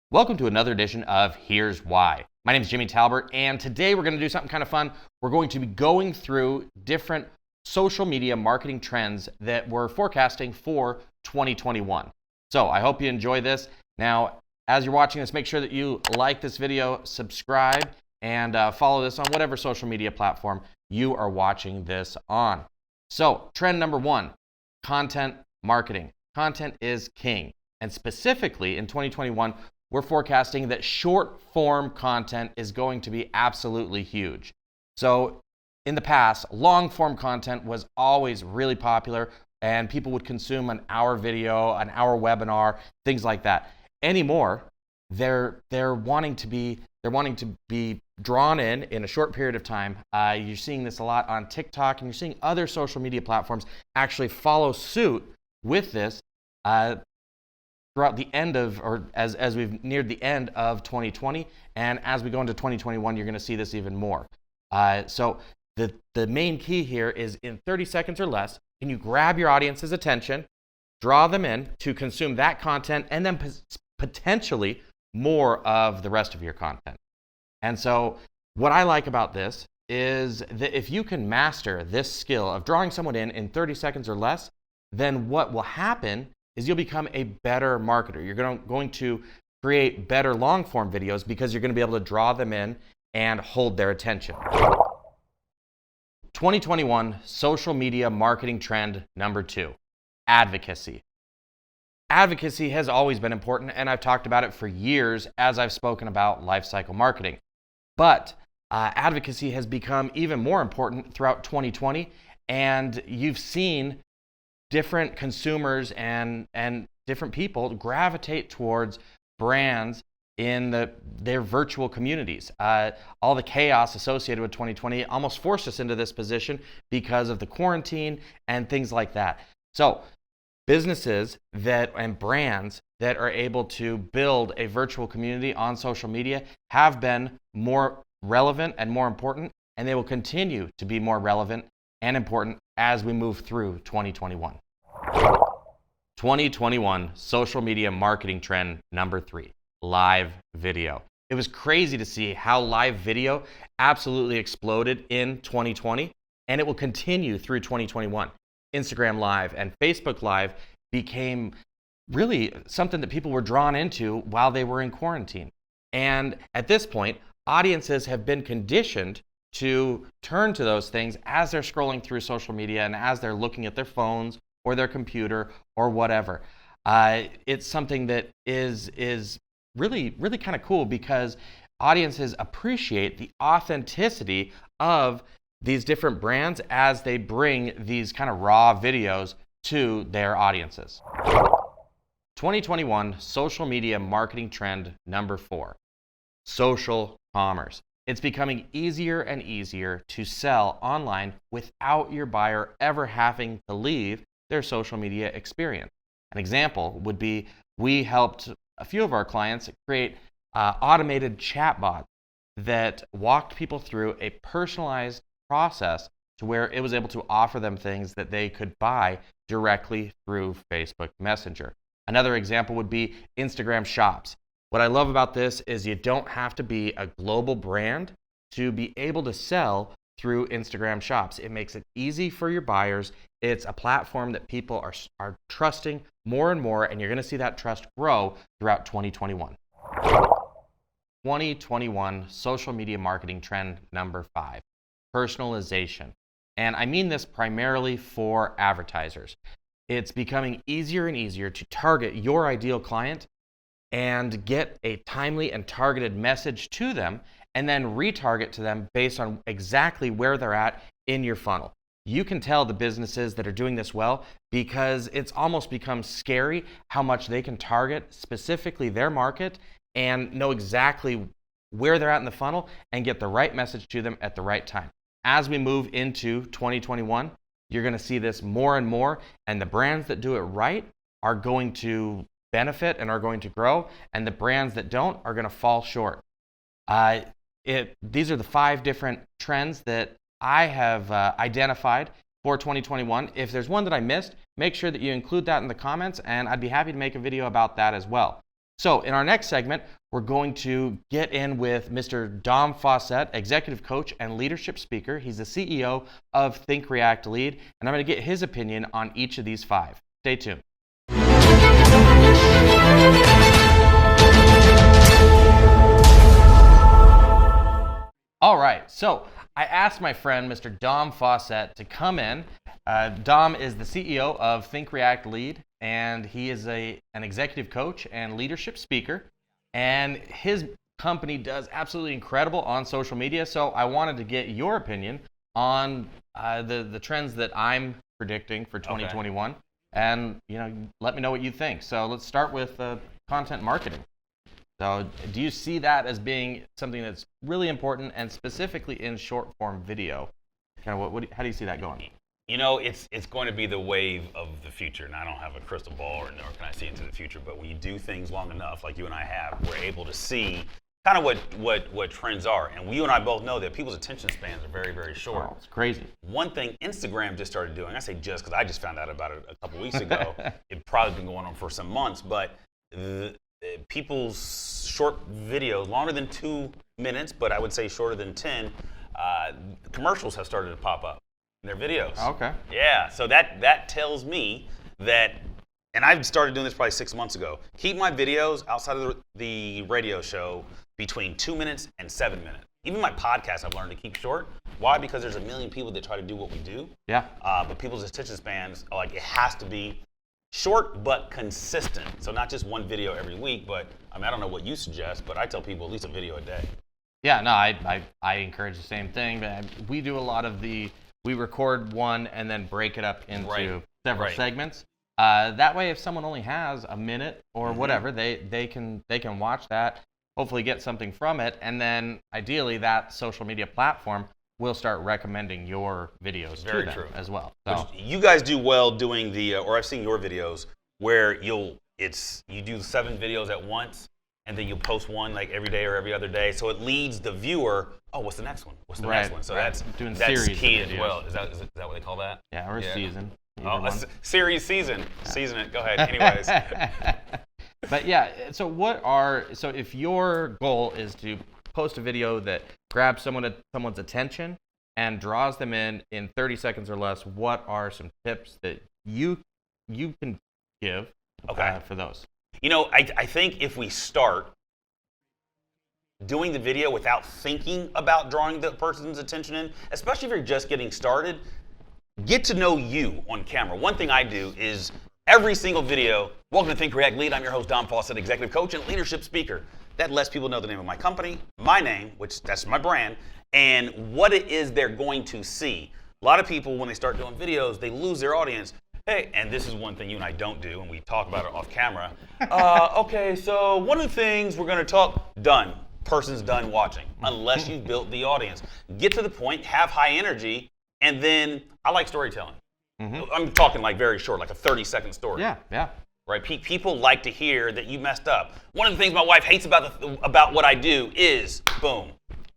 Welcome to another edition of Here's Why. My name is Jimmy Talbert, and today we're going to do something kind of fun. We're going to be going through different social media marketing trends that we're forecasting for 2021. So I hope you enjoy this. Now, as you're watching this, make sure that you like this video, subscribe, and follow this on whatever social media platform you are watching this on. So, trend number one, content marketing. Content is king. And specifically in 2021, we're forecasting that short form content is going to be absolutely huge. So in the past, long form content was always really popular and people would consume an hour video, an hour webinar, things like that. Anymore, they're wanting to be drawn in a short period of time. You're seeing this a lot on TikTok, and you're seeing other social media platforms actually follow suit with this throughout the end of, or as we've neared the end of 2020, and as we go into 2021, you're going to see this even more. So the main key here is in 30 seconds or less, can you grab your audience's attention, draw them in to consume that content, and then potentially more of the rest of your content. And so what I like about this is that if you can master this skill of drawing someone in 30 seconds or less, then what will happen is you'll become a better marketer. You're going to create better long form videos because you're going to be able to draw them in and hold their attention. 2021 social media marketing trend number 2, advocacy. Advocacy has always been important, and I've talked about it for years as I've spoken about lifecycle marketing. But advocacy has become even more important throughout 2020, and you've seen different consumers and different people gravitate towards brands in their virtual communities. All the chaos associated with 2020 almost forced us into this position because of the quarantine and things like that. So businesses and brands that are able to build a virtual community on social media have been more relevant and more important, and they will continue to be more relevant and important as we move through 2021. 2021 social media marketing trend number 3, live video. It was crazy to see how live video absolutely exploded in 2020, and it will continue through 2021. Instagram Live and Facebook Live became really something that people were drawn into while they were in quarantine. And at this point, audiences have been conditioned to turn to those things as they're scrolling through social media and as they're looking at their phones or their computer or whatever. It's something that is really kind of cool because audiences appreciate the authenticity of these different brands as they bring these kind of raw videos to their audiences. 2021 social media marketing trend number 4, social commerce. It's becoming easier and easier to sell online without your buyer ever having to leave their social media experience. An example would be we helped a few of our clients create automated chatbots that walked people through a personalized process to where it was able to offer them things that they could buy directly through Facebook Messenger. Another example would be Instagram Shops. What I love about this is you don't have to be a global brand to be able to sell through Instagram Shops. It makes it easy for your buyers. It's a platform that people are trusting more and more, and you're going to see that trust grow throughout 2021. 2021 social media marketing trend number 5, personalization. And I mean this primarily for advertisers. It's becoming easier and easier to target your ideal client and get a timely and targeted message to them, and then retarget to them based on exactly where they're at in your funnel. You can tell the businesses that are doing this well because it's almost become scary how much they can target specifically their market and know exactly where they're at in the funnel and get the right message to them at the right time. As we move into 2021, you're going to see this more and more, and the brands that do it right are going to benefit and are going to grow, and the brands that don't are going to fall short. These are the 5 different trends that I have identified for 2021. If there's one that I missed, make sure that you include that in the comments, and I'd be happy to make a video about that as well. So in our next segment, we're going to get in with Mr. Dom Fawcett, executive coach and leadership speaker. He's the CEO of Think, React, Lead, and I'm going to get his opinion on each of these 5. Stay tuned. All right, so I asked my friend, Mr. Dom Fawcett, to come in. Dom is the CEO of Think, React, Lead, and he is an executive coach and leadership speaker. And his company does absolutely incredible on social media. So I wanted to get your opinion on the trends that I'm predicting for 2021, and let me know what you think. So let's start with content marketing. So do you see that as being something that's really important, and specifically in short form video? Kind of how do you see that going? It's going to be the wave of the future, and I don't have a crystal ball nor can I see into the future, but when you do things long enough, like you and I have, we're able to see kind of what trends are. And you and I both know that people's attention spans are very, very short. Oh, it's crazy. One thing Instagram just started doing, I say just because I just found out about it a couple weeks ago, it's probably been going on for some months, but people's short videos, longer than 2 minutes, but I would say shorter than 10, commercials have started to pop up in their videos. Okay. Yeah, so that tells me that, and I've started doing this probably 6 months ago, keep my videos outside of the radio show between 2 minutes and 7 minutes. Even my podcast I've learned to keep short. Why? Because there's a million people that try to do what we do. Yeah. But people's attention spans, it has to be short but consistent. So not just one video every week, but I don't know what you suggest, but I tell people at least a video a day. Yeah, no, I encourage the same thing. But we do a lot of we record one and then break it up into several segments. That way, if someone only has a minute or whatever, they can watch that, hopefully get something from it, and then ideally that social media platform will start recommending your videos to them as well. So you guys do well doing or I've seen your videos where you do 7 videos at once, and then you post one like every day or every other day, so it leads the viewer. Oh, what's the next one? What's the next one? So that's key as well. Is that what they call that? Yeah, or a season. Series, season. Yeah. Season it. Go ahead. Anyways. But yeah, so if your goal is to post a video that grabs someone's attention and draws them in 30 seconds or less, what are some tips that you can give for those? I think if we start doing the video without thinking about drawing the person's attention in, especially if you're just getting started, get to know you on camera. One thing I do is every single video, welcome to Think, React, Lead. I'm your host, Dom Fawcett, executive coach and leadership speaker. That lets people know the name of my company, my name, which that's my brand, and what it is they're going to see. A lot of people, when they start doing videos, they lose their audience. Hey, and this is one thing you and I don't do, and we talk about it off camera. Okay, so one of the things we're going to talk, done. Person's done watching, unless you've built the audience. Get to the point, have high energy, and then I like storytelling. I'm talking like very short, like a 30-second story. Yeah. Right? People like to hear that you messed up. One of the things my wife hates about what I do is, boom.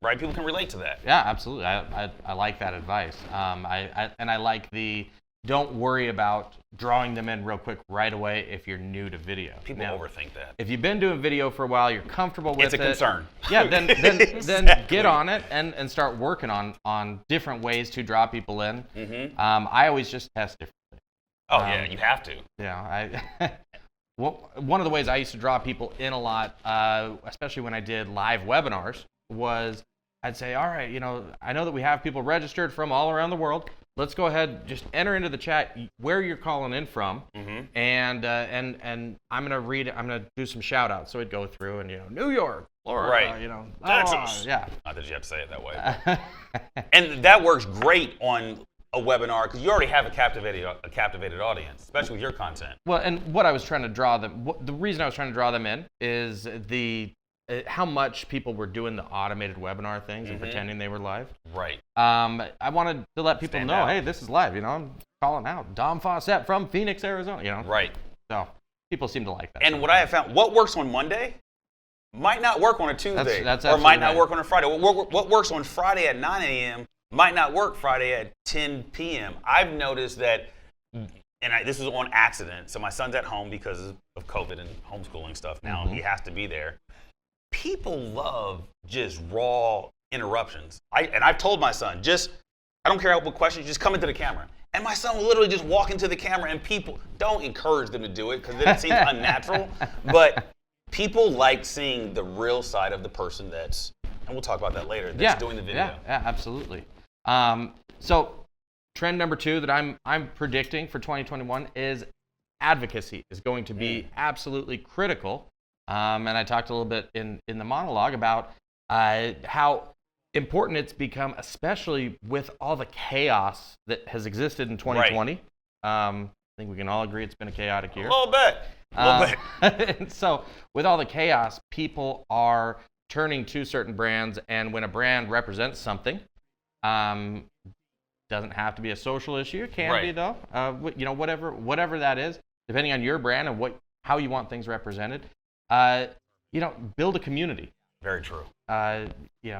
Right? People can relate to that. Yeah, absolutely. I like that advice. I like the don't worry about drawing them in real quick right away if you're new to video. People overthink that. If you've been doing video for a while, you're comfortable with it. It's a concern. Yeah, then then get on it and start working on different ways to draw people in. I always just test differently. Oh yeah, you have to. Yeah, one of the ways I used to draw people in a lot, especially when I did live webinars, was I'd say, all right, I know that we have people registered from all around the world. Let's go ahead, just enter into the chat where you're calling in from, and I'm gonna read it. I'm gonna do some shout outs. So it'd go through and New York, Florida, Texas. Yeah. Not that you have to say it that way. And that works great on a webinar because you already have a captivated audience, especially with your content. Well, and what I was trying to draw them, the reason I was trying to draw them in is how much people were doing the automated webinar things and pretending they were live. Right. I wanted to let people know, out. hey, this is live. I'm calling out Dom Fawcett from Phoenix, Arizona. Right. So people seem to like that. And what I have found, what works on Monday might not work on a Tuesday, that's or might not work on a Friday. What works on Friday at 9 a.m. might not work Friday at 10 p.m. I've noticed that, this was on accident. So my son's at home because of COVID and homeschooling stuff. Now he has to be there. People love just raw interruptions. I've told my son, I don't care what questions, just come into the camera. And my son will literally just walk into the camera, and people don't encourage them to do it because it seems unnatural. But people like seeing the real side of the person and we'll talk about that later, that's doing the video. Yeah, absolutely. So trend number 2 that I'm predicting for 2021 is advocacy is going to be absolutely critical. And I talked a little bit in the monologue about how important it's become, especially with all the chaos that has existed in 2020. Right. I think we can all agree it's been a chaotic year. A little bit. And so with all the chaos, people are turning to certain brands, and when a brand represents something, doesn't have to be a social issue. It can be though. Whatever that is, depending on your brand and how you want things represented. Build a community. Very true.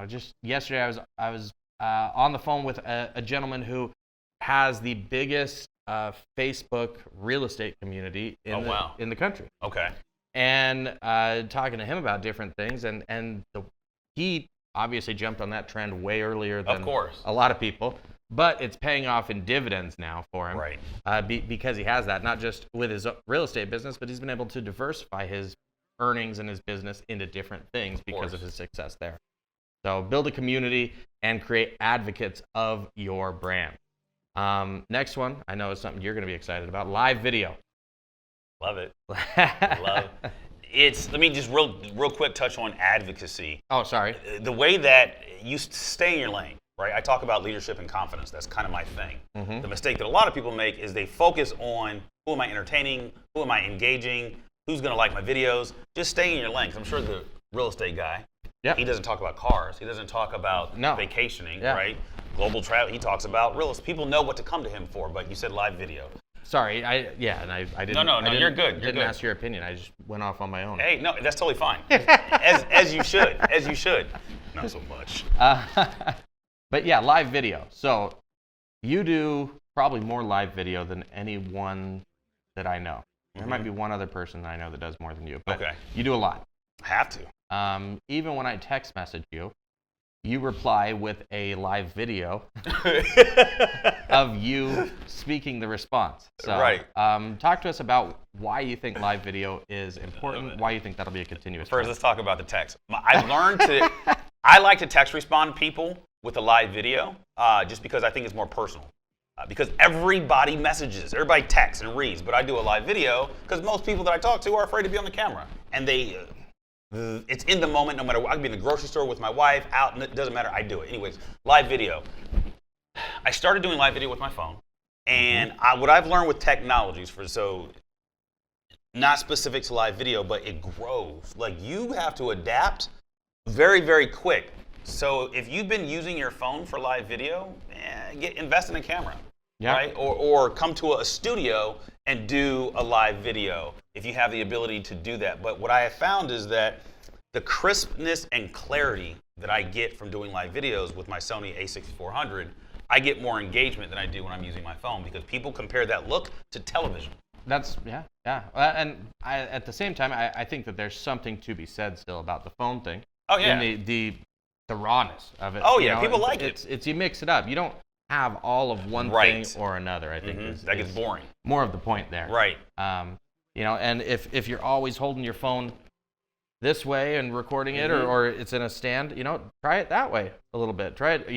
Just yesterday I was on the phone with a gentleman who has the biggest Facebook real estate community in the country. Okay. And talking to him about different things, and he obviously jumped on that trend way earlier than a lot of people, but it's paying off in dividends now for him. Right. Because he has that, not just with his real estate business, but he's been able to diversify his earnings and his business into different things because of his success there. So build a community and create advocates of your brand. Next one, I know is something you're going to be excited about, live video. Love it. Love it. Let me just real quick touch on advocacy. Oh, sorry. The way that you stay in your lane, right? I talk about leadership and confidence. That's kind of my thing. Mm-hmm. The mistake that a lot of people make is they focus on who am I entertaining, who am I engaging, who's going to like my videos. Just stay in your lane. 'Cause I'm sure the real estate guy, he doesn't talk about cars. He doesn't talk about vacationing, right? Global travel. He talks about real estate. People know what to come to him for, but you said live video. Sorry, I didn't. No, you're good. Didn't ask your opinion. I just went off on my own. Hey, no, that's totally fine. as you should. Not so much. But yeah, live video. So you do probably more live video than anyone that I know. There might be one other person that I know that does more than you, but you do a lot. I have to. Even when I text message you, you reply with a live video of you speaking the response. So, talk to us about why you think live video is important, why you think that'll be a continuous First, trend. let's talk about the text. I've learned I like to text respond people with a live video just because I think it's more personal. Because everybody messages, everybody texts and reads, but I do a live video because most people that I talk to are afraid to be on the camera. And it's in the moment, no matter what. I can be in the grocery store with my wife, out, and it doesn't matter, I do it. Anyways, live video. I started doing live video with my phone, and what I've learned with technologies, not specific to live video, but it grows. Like, you have to adapt very, very quick. So if you've been using your phone for live video, invest in a camera, right? Or come to a studio and do a live video if you have the ability to do that. But what I have found is that the crispness and clarity that I get from doing live videos with my Sony a6400, I get more engagement than I do when I'm using my phone because people compare that look to television. That's, and at the same time, I think that there's something to be said still about the phone thing. Oh, yeah. And the rawness of it. Oh, yeah, people like it. It's you mix it up. You don't have all of one thing or another, I think. That gets boring. More of the point there. Right. And if you're always holding your phone this way and recording it or it's in a stand, try it that way a little bit. Try it,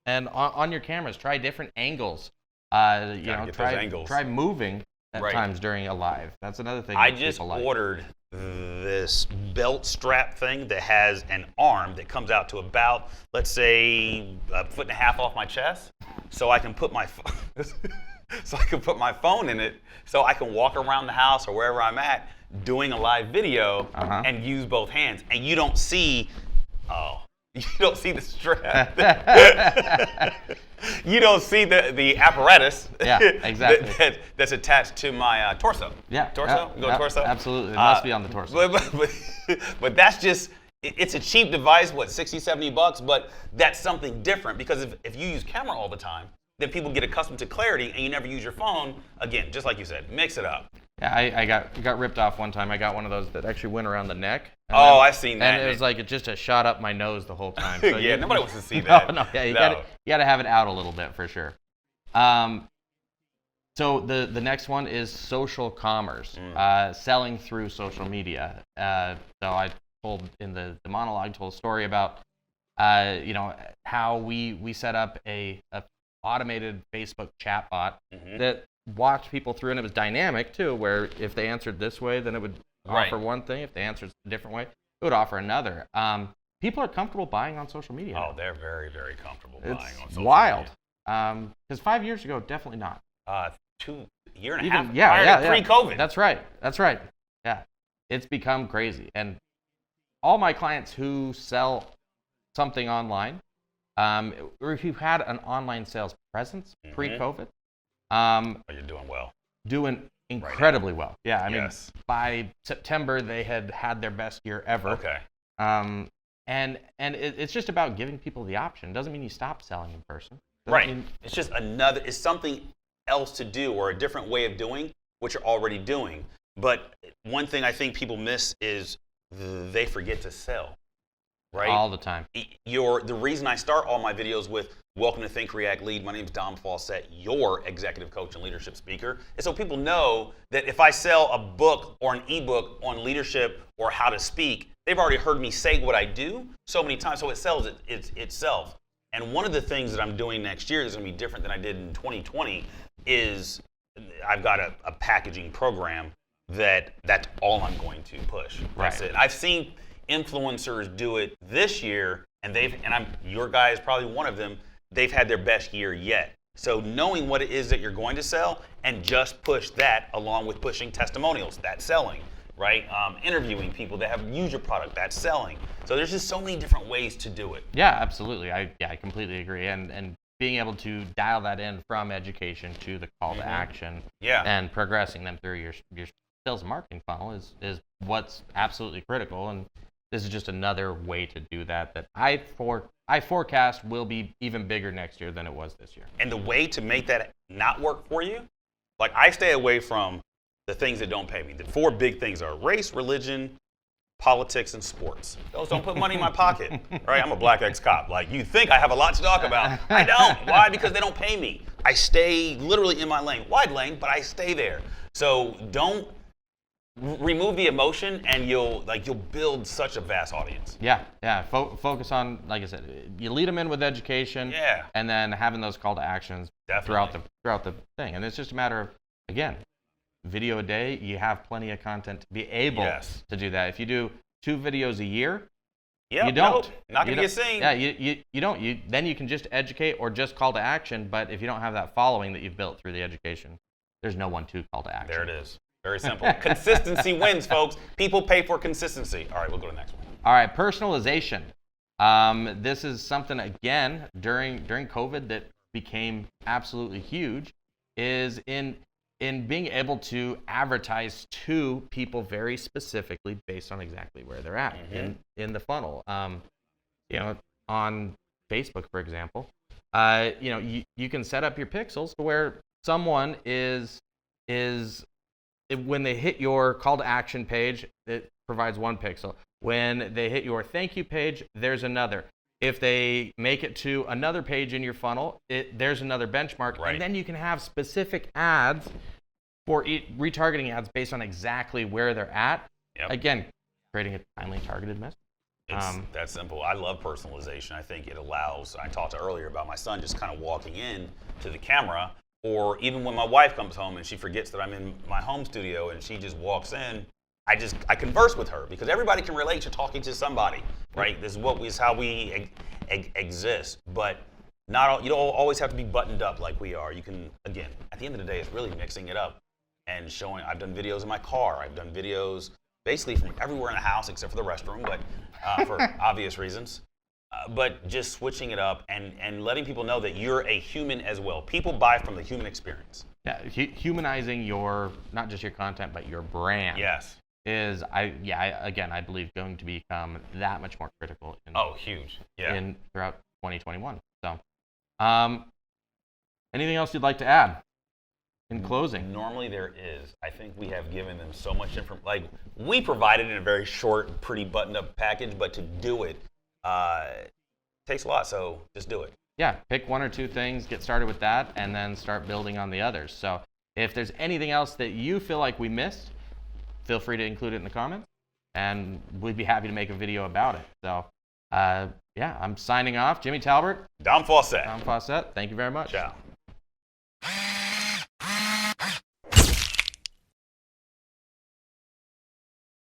and on your cameras, try different angles. Try moving at times during a live. That's another thing. I just ordered this belt strap thing that has an arm that comes out to about, let's say, 1.5 feet off my chest, so I can put my phone in it, so I can walk around the house or wherever I'm at doing a live video and use both hands, and you don't see the strap. You don't see the apparatus. Yeah, exactly. That's attached to my torso. Yeah. Torso? Torso? Absolutely. It must be on the torso. But that's just, it's a cheap device, $60, $70, but that's something different because if you use camera all the time, then people get accustomed to clarity and you never use your phone. Again, just like you said, mix it up. Yeah, I got ripped off one time. I got one of those that actually went around the neck. Oh, I've seen that. And it was like it just shot up my nose the whole time. So yeah, nobody wants to see that. Yeah, you got to have it out a little bit for sure. So the next one is social commerce, selling through social media. So I told in the monologue, told a story about how we set up a automated Facebook chatbot that walked people through, and it was dynamic too, where if they answered this way, then it would offer one thing. If they answered a different way, it would offer another. People are comfortable buying on social media. Oh, they're very, very comfortable buying on social media. It's wild. Because 5 years ago, definitely not. 2 year and a half. Yeah. Pre-COVID. That's right. Yeah, it's become crazy, and all my clients who sell something online, or if you've had an online sales presence pre-COVID, you're doing well. Doing incredibly well. Yeah, I mean, by September they had their best year ever. Okay. And it's just about giving people the option. It doesn't mean you stop selling in person. Right. It's just it's something else to do, or a different way of doing what you're already doing. But one thing I think people miss is they forget to sell. Right? All the time. The reason I start all my videos with "Welcome to Think, React, Lead. My name is Dom Fawcett, your executive coach and leadership speaker," is so people know that if I sell a book or an ebook on leadership or how to speak, they've already heard me say what I do so many times, so it sells itself. And one of the things that I'm doing next year is going to be different than I did in 2020 is I've got a packaging program that's all I'm going to push. That's it. I've seen influencers do it this year, and your guy is probably one of them. They've had their best year yet. So knowing what it is that you're going to sell, and just push that along with pushing testimonials, that's selling, right? Interviewing people that have used your product, that's selling. So there's just so many different ways to do it. Yeah, absolutely. I completely agree. And being able to dial that in from education to the call to action, and progressing them through your sales and marketing funnel is what's absolutely critical. And this is just another way to do that I forecast will be even bigger next year than it was this year. And the way to make that not work for you, like I stay away from the things that don't pay me. The 4 big things are race, religion, politics, and sports. Those don't put money in my pocket, right? I'm a black ex-cop. Like, you think I have a lot to talk about. I don't. Why? Because they don't pay me. I stay literally in my lane. Wide lane, but I stay there. So don't remove the emotion, and you'll build such a vast audience. Yeah. Focus on, like I said, you lead them in with education, and then having those call to actions throughout the thing. And it's just a matter of, again, video a day. You have plenty of content to be able to do that. If you do 2 videos a year, you don't. Not gonna get seen. Yeah, you don't. Then you can just educate or just call to action. But if you don't have that following that you've built through the education, there's no one to call to action. There it is. Very simple. Consistency wins, folks. People pay for consistency. All right, we'll go to the next one. All right, personalization. This is something, again, during COVID that became absolutely huge, is in being able to advertise to people very specifically based on exactly where they're at in the funnel. On Facebook, for example, you can set up your pixels to where someone is when they hit your call to action page, it provides 1 pixel. When they hit your thank you page, there's another. If they make it to another page in your funnel, there's another benchmark. Right. And then you can have specific ads for retargeting ads based on exactly where they're at. Yep. Again, creating a timely targeted message. It's that simple. I love personalization. I think it allows, I talked earlier about my son just kind of walking in to the camera, or even when my wife comes home and she forgets that I'm in my home studio and she just walks in, I converse with her, because everybody can relate to talking to somebody, right? This is how we exist. But you don't always have to be buttoned up like we are. You can, again, at the end of the day, it's really mixing it up and showing. I've done videos in my car. I've done videos basically from everywhere in the house except for the restroom, but for obvious reasons. But just switching it up and letting people know that you're a human as well. People buy from the human experience. Yeah, humanizing not just your content, but your brand. Yes. Is I believe going to become that much more critical. Huge. Yeah. Throughout 2021. So, Anything else you'd like to add in closing? Normally there is. I think we have given them so much information. Like, we provided in a very short, pretty buttoned-up package, but to do it takes a lot, so just do it. Yeah, pick one or two things, get started with that, and then start building on the others. So if there's anything else that you feel like we missed, feel free to include it in the comments, and we'd be happy to make a video about it. So yeah, I'm signing off. Jimmy Talbert. Dom Fawcett. Dom Fawcett. Thank you very much. Ciao.